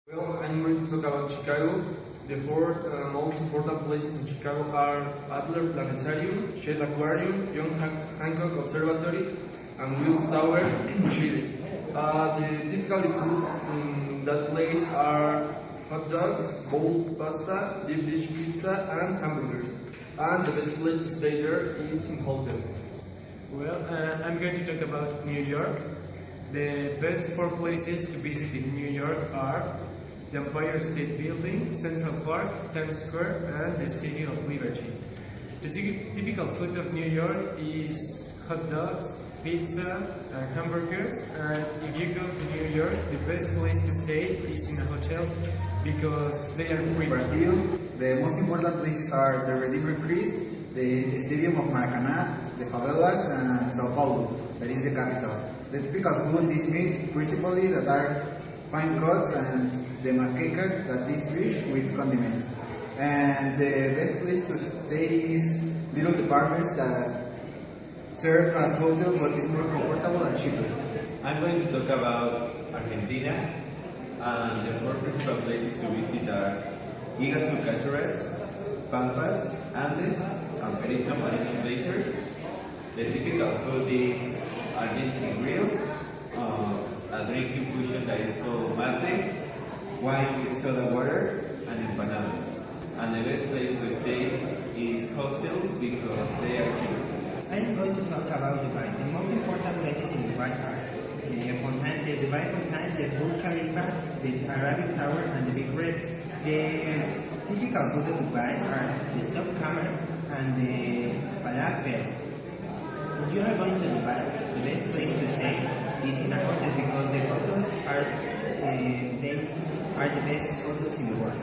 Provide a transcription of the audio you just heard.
Well, I'm going to talk about Chicago. The four most important places in Chicago are Adler Planetarium, Shell Aquarium, John Hancock Observatory, and Wills Tower in Chile. The typical food in that place are hot dogs, boiled pasta, deep dish pizza, and hamburgers. And the best place to stay there is in hotels. Well, I'm going to talk about New York. The best four places to visit in New York are the Empire State Building, Central Park, Times Square, and the Statue of Liberty. The typical food of New York is hot dogs, pizza, and hamburgers. And if you go to New York, the best place to stay is in a hotel because they are free. Brazil, the most important places are the Redeemer Christ, the Stadium of Maracanã, the favelas, and Sao Paulo, that is the capital. The typical food is meat, principally that are fine cuts, and the maqueca that is rich with condiments. And the best place to stay is little departments that serve as hotels but is more comfortable and cheaper. I'm going to talk about Argentina, and the four principal places to visit are Iguazu Cataracts, Pampas, Andes, and Perito Marine Glaciers. The typical food is Argentine grill, a drinking fusion that is called mate, wine with soda water, and empanadas. And the best place to stay is hostels because they are cheap. I'm going to talk about Dubai. The most important places in Dubai are the Dubai Fontaine, the Burj Khalifa, the Arabic Tower, and the Big Red. The typical food of Dubai are the stop camera and the falafel. If you are going to Dubai, the best place to stay is in a hotel because the hotels are the best hotels in the world.